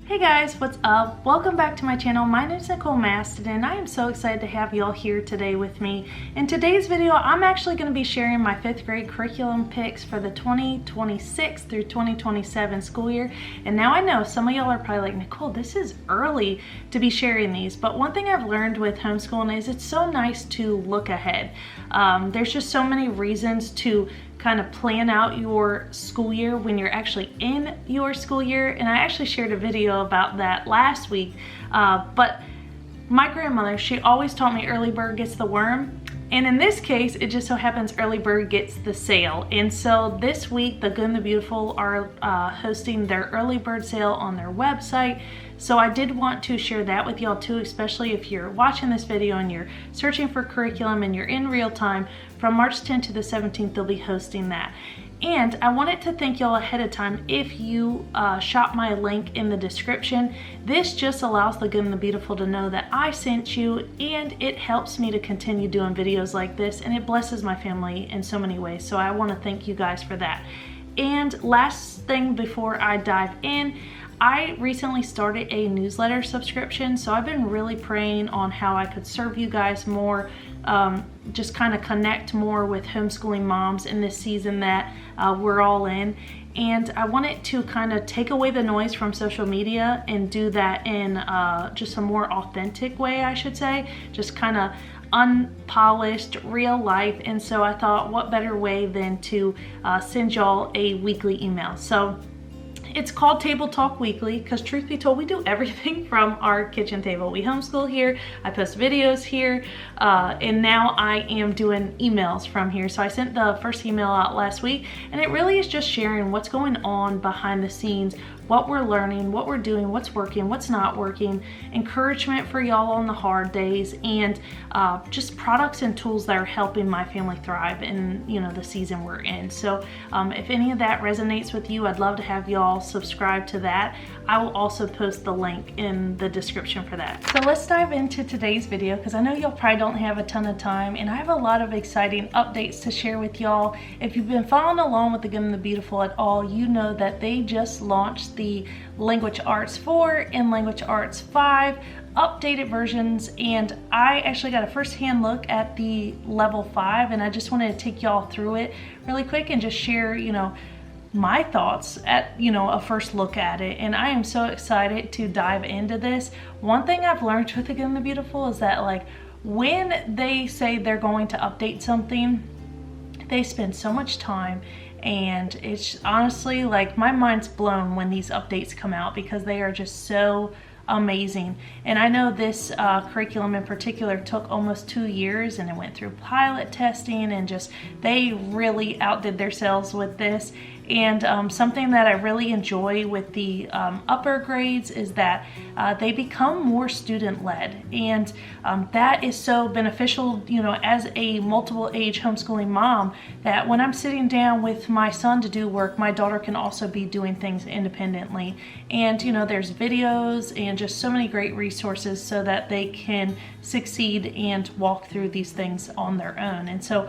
Hey guys, what's up? Welcome back to my channel. My name is Nicole Maston and I am so excited to have you all here today with me. In today's video, I'm actually going to be sharing my 5th grade curriculum picks for the 2026 through 2027 school year. And now I know some of y'all are probably like, Nicole, this is early to be sharing these. But one thing I've learned with homeschooling is it's so nice to look ahead. There's just so many reasons to kind of plan out your school year when you're actually in your school year, and I actually shared a video about that last week. But my grandmother, she always taught me early bird gets the worm, and in this case it just so happens early bird gets the sale. And so this week the Good and the Beautiful are hosting their early bird sale on their website. So I did want to share that with y'all too, especially if you're watching this video and you're searching for curriculum and you're in real time. From March 10th to the 17th, they'll be hosting that. And I wanted to thank y'all ahead of time if you shop my link in the description. This just allows the Good and the Beautiful to know that I sent you, and it helps me to continue doing videos like this, and it blesses my family in so many ways. So I want to thank you guys for that. And last thing before I dive in, I recently started a newsletter subscription, so I've been really praying on how I could serve you guys more, just kind of connect more with homeschooling moms in this season that we're all in. And I wanted to kind of take away the noise from social media and do that in just a more authentic way, I should say, just kind of unpolished, real life. And so I thought, what better way than to send y'all a weekly email. So it's called Table Talk Weekly because, truth be told, we do everything from our kitchen table. We homeschool here, I post videos here, and now I am doing emails from here. So I sent the first email out last week, and it really is just sharing what's going on behind the scenes, what we're learning, what we're doing, what's working, what's not working, encouragement for y'all on the hard days, and just products and tools that are helping my family thrive in the season we're in. So if any of that resonates with you, I'd love to have y'all subscribe to that. I will also post the link in the description for that. So let's dive into today's video because I know y'all probably don't have a ton of time, and I have a lot of exciting updates to share with y'all. If you've been following along with the Good and the Beautiful at all, you know that they just launched the Language Arts 4 and Language Arts 5 updated versions, and I actually got a first-hand look at the level 5, and I just wanted to take y'all through it really quick and just share my thoughts at a first look at it. And I am so excited to dive into this. One thing I've learned with the Good and the Beautiful is that, like, when they say they're going to update something, they spend so much time, and it's honestly like my mind's blown when these updates come out because they are just so amazing. And I know this curriculum in particular took almost 2 years, and it went through pilot testing, and just they really outdid themselves with this. And something that I really enjoy with the upper grades is that they become more student-led, and that is so beneficial, as a multiple age homeschooling mom, that when I'm sitting down with my son to do work, my daughter can also be doing things independently. And there's videos and just so many great resources so that they can succeed and walk through these things on their own. And so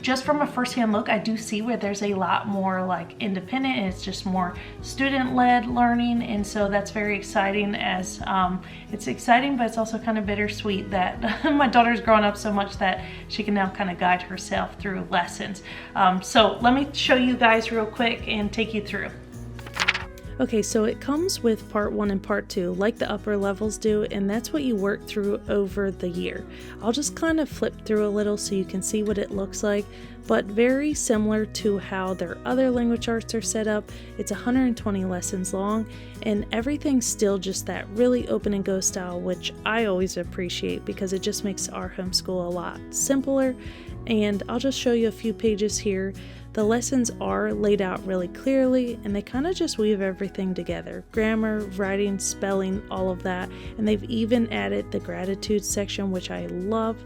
just from a first-hand look, I do see where there's a lot more like independent, and it's just more student-led learning. And so that's very exciting. As it's exciting, but it's also kind of bittersweet that my daughter's grown up so much that she can now kind of guide herself through lessons. So let me show you guys real quick and take you through. Okay, so it comes with part 1 and part 2 like the upper levels do, and that's what you work through over the year. I'll just kind of flip through a little so you can see what it looks like, but very similar to how their other language arts are set up. It's 120 lessons long, and everything's still just that really open and go style, which I always appreciate because it just makes our homeschool a lot simpler. And I'll just show you a few pages here. The lessons are laid out really clearly, and they kind of just weave everything together. Grammar, writing, spelling, all of that. And they've even added the gratitude section, which I love.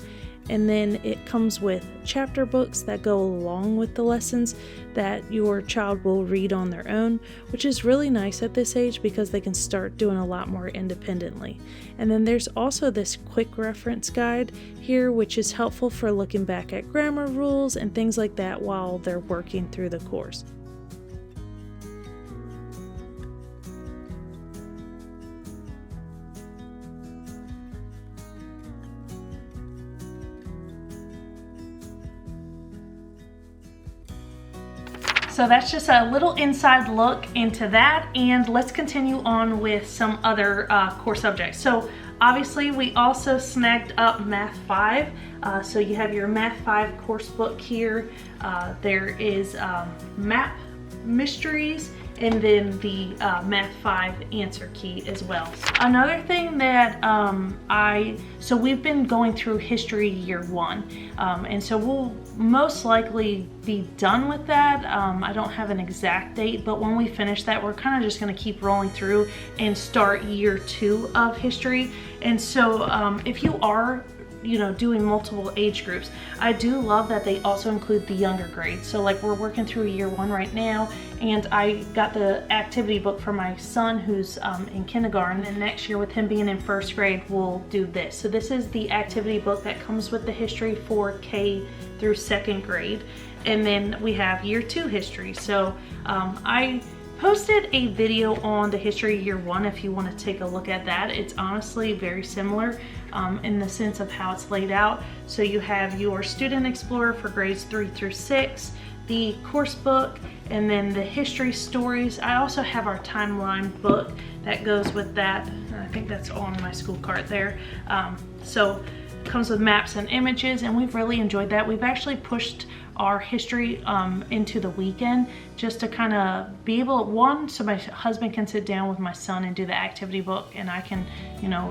And then it comes with chapter books that go along with the lessons that your child will read on their own, which is really nice at this age because they can start doing a lot more independently. And then there's also this quick reference guide here, which is helpful for looking back at grammar rules and things like that while they're working through the course. So that's just a little inside look into that, and let's continue on with some other core subjects. So obviously we also snagged up Math 5. So you have your Math 5 course book here. There is Map Mysteries, and then the Math 5 answer key as well. Another thing that so we've been going through history year 1, and so we'll most likely be done with that. I don't have an exact date, but when we finish that, we're kind of just going to keep rolling through and start year 2 of history. And so if you are doing multiple age groups, I do love that they also include the younger grades. So like we're working through year 1 right now, and I got the activity book for my son who's in kindergarten, and next year with him being in 1st grade, we'll do this. So this is the activity book that comes with the history for K through 2nd grade. And then we have year 2 history. So I posted a video on the history year 1 if you want to take a look at that. It's honestly very similar in the sense of how it's laid out. So you have your student explorer for grades 3 through 6, the course book, and then the history stories. I also have our timeline book that goes with that. I think that's on my school cart there. So it comes with maps and images, and we've really enjoyed that. We've actually pushed our history into the weekend just to kind of be able, so my husband can sit down with my son and do the activity book, and I can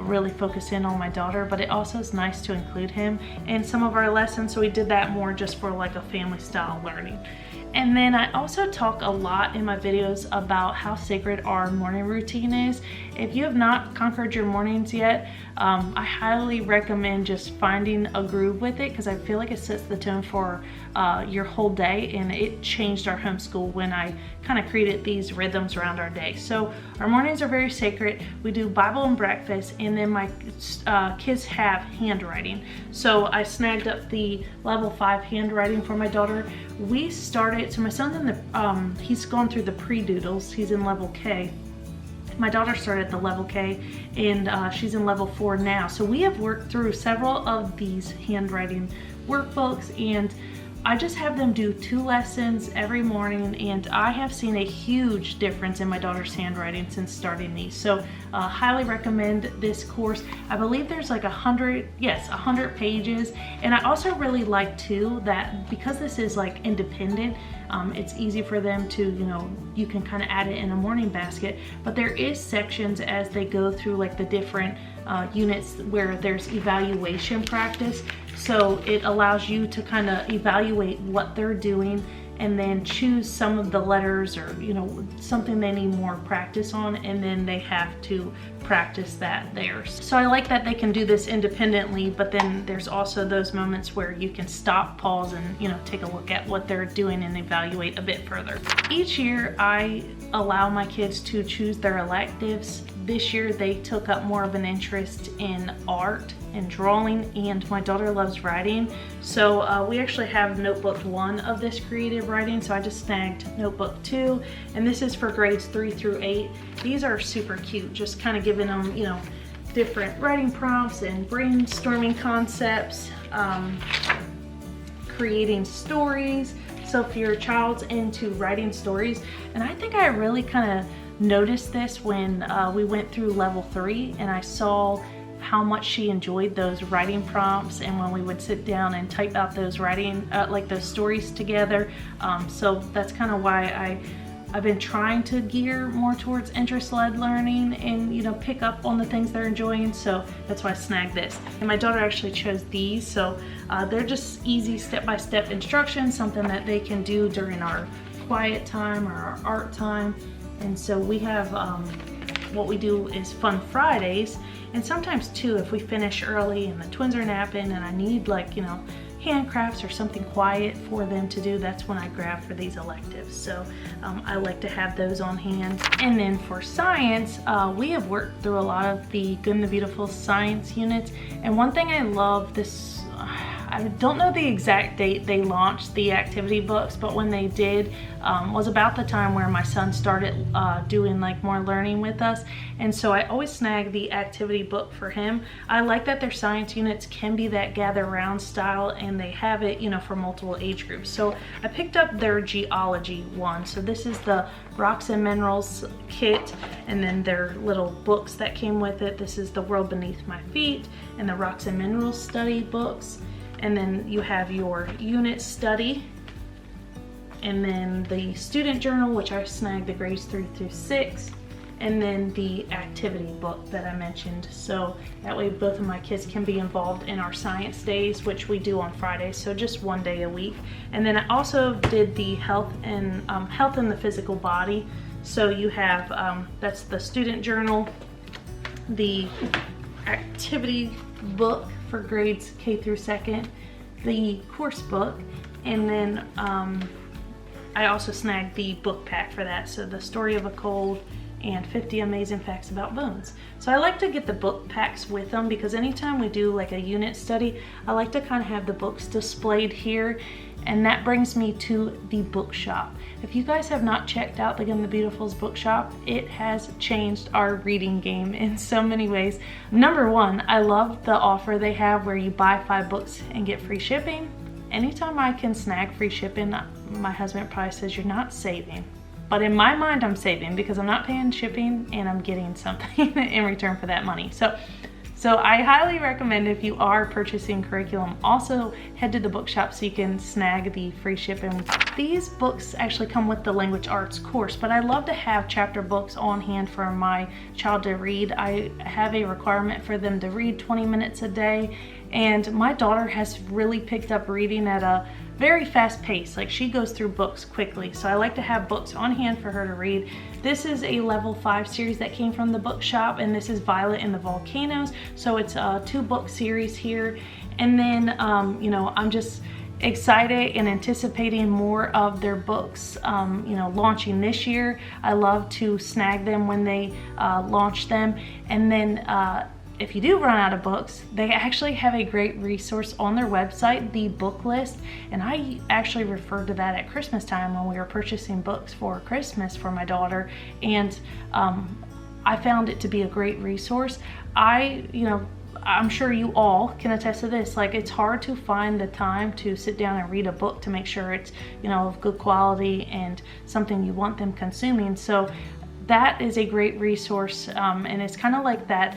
really focus in on my daughter, but it also is nice to include him in some of our lessons. So we did that more just for like a family style learning. And then I also talk a lot in my videos about how sacred our morning routine is. If you have not conquered your mornings yet, I highly recommend just finding a groove with it, because I feel like it sets the tone for your whole day, and it changed our homeschool when I kind of created these rhythms around our day. So our mornings are very sacred. We do Bible and breakfast, and then my kids have handwriting. So I snagged up the level 5 handwriting for my daughter. We started, so my son's in the, he's gone through the pre-doodles. He's in level K. My daughter started at the level K, and she's in level 4 now. So we have worked through several of these handwriting workbooks, and I just have them do 2 lessons every morning, and I have seen a huge difference in my daughter's handwriting since starting these. So highly recommend this course. I believe there's like 100 pages, and I also really like too that because this is like independent, it's easy for them to, you can kind of add it in a morning basket, but there is sections as they go through like the different units where there's evaluation practice. So it allows you to kind of evaluate what they're doing and then choose some of the letters or something they need more practice on, and then they have to practice that there. So I like that they can do this independently, but then there's also those moments where you can stop, pause, and take a look at what they're doing and evaluate a bit further. Each year I allow my kids to choose their electives. This year they took up more of an interest in art and drawing, and my daughter loves writing. So we actually have notebook 1 of this creative writing, so I just snagged notebook 2, and this is for grades 3 through 8. These are super cute, just kind of giving them different writing prompts and brainstorming concepts, creating stories. So if your child's into writing stories, and I think I really kind of noticed this when we went through level 3, and I saw how much she enjoyed those writing prompts, and when we would sit down and type out those writing like those stories together. So that's kind of why I've been trying to gear more towards interest-led learning and pick up on the things they're enjoying. So that's why I snagged this, and my daughter actually chose these. So they're just easy step-by-step instructions, something that they can do during our quiet time or our art time. And so we have what we do is Fun Fridays, and sometimes too if we finish early and the twins are napping and I need handcrafts or something quiet for them to do, that's when I grab for these electives. So I like to have those on hand. And then for science, we have worked through a lot of the Good and the Beautiful science units, and one thing I love, I don't know the exact date they launched the activity books, but when they did was about the time where my son started doing like more learning with us, and so I always snag the activity book for him. I like that their science units can be that gather round style, and they have it, you know, for multiple age groups. So I picked up their geology one. So this is the rocks and minerals kit, and then their little books that came with it. This is the world beneath my feet and the rocks and minerals study books, and then you have your unit study, and then the student journal, which I snagged the grades 3 through 6, and then the activity book that I mentioned. So that way both of my kids can be involved in our science days, which we do on Fridays, so just one day a week. And then I also did the health and the physical body. So you have, that's the student journal, the activity book for grades K through 2nd, the course book, and then I also snagged the book pack for that. So the story of a cold and 50 amazing facts about bones. So I like to get the book packs with them, because anytime we do like a unit study, I like to kind of have the books displayed here. And that brings me to the bookshop. If you guys have not checked out the Gun the Beautiful's bookshop, it has changed our reading game in so many ways. Number one, I love the offer they have where you buy 5 books and get free shipping. Anytime I can snag free shipping, my husband probably says you're not saving. But in my mind, I'm saving, because I'm not paying shipping and I'm getting something in return for that money. So I highly recommend, if you are purchasing curriculum, also head to the bookshop so you can snag the free shipping. These books actually come with the language arts course, but I love to have chapter books on hand for my child to read. I have a requirement for them to read 20 minutes a day, and my daughter has really picked up reading at a very fast pace. Like, she goes through books quickly, so I like to have books on hand for her to read. This is a level 5 series that came from the bookshop, and this is Violet and the Volcanoes, so it's a 2-book series here. And then you know, I'm just excited and anticipating more of their books you know, launching this year. I love to snag them when they launch them. And then if you do run out of books, they actually have a great resource on their website, the book list. And I actually referred to that at Christmas time when we were purchasing books for Christmas for my daughter. And I found it to be a great resource. I'm sure you all can attest to this. Like, it's hard to find the time to sit down and read a book to make sure it's, you know, of good quality and something you want them consuming. So that is a great resource, and it's kind of like that.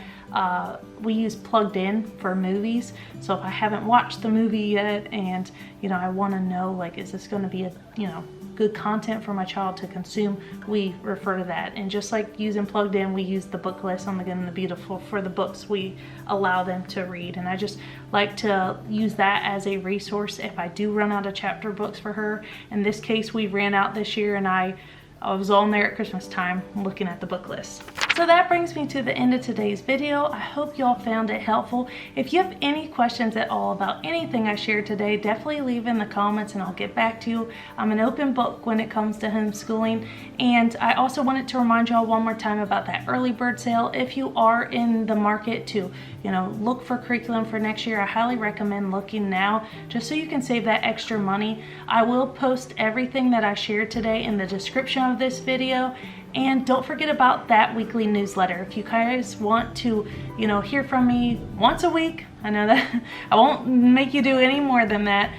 We use Plugged In for movies. So if I haven't watched the movie yet, and you know, I want to know, like, is this going to be a, you know, good content for my child to consume, we refer to that. And just like using Plugged In, we use the book list on the Gun and the Beautiful for the books we allow them to read. And I just like to use that as a resource if I do run out of chapter books for her. In this case, we ran out this year, and I was on there at Christmas time looking at the book list. So that brings me to the end of today's video. I hope y'all found it helpful. If you have any questions at all about anything I shared today, definitely leave in the comments and I'll get back to you. I'm an open book when it comes to homeschooling. And I also wanted to remind y'all one more time about that early bird sale. If you are in the market to, you know, look for curriculum for next year, I highly recommend looking now, just so you can save that extra money. I will post everything that I shared today in the description of this video. And don't forget about that weekly newsletter. If you guys want to, you know, hear from me once a week, I know that I won't make you do any more than that.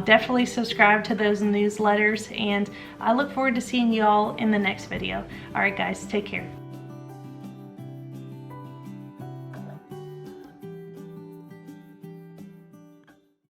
Definitely subscribe to those newsletters, and I look forward to seeing y'all in the next video. All right, guys, take care.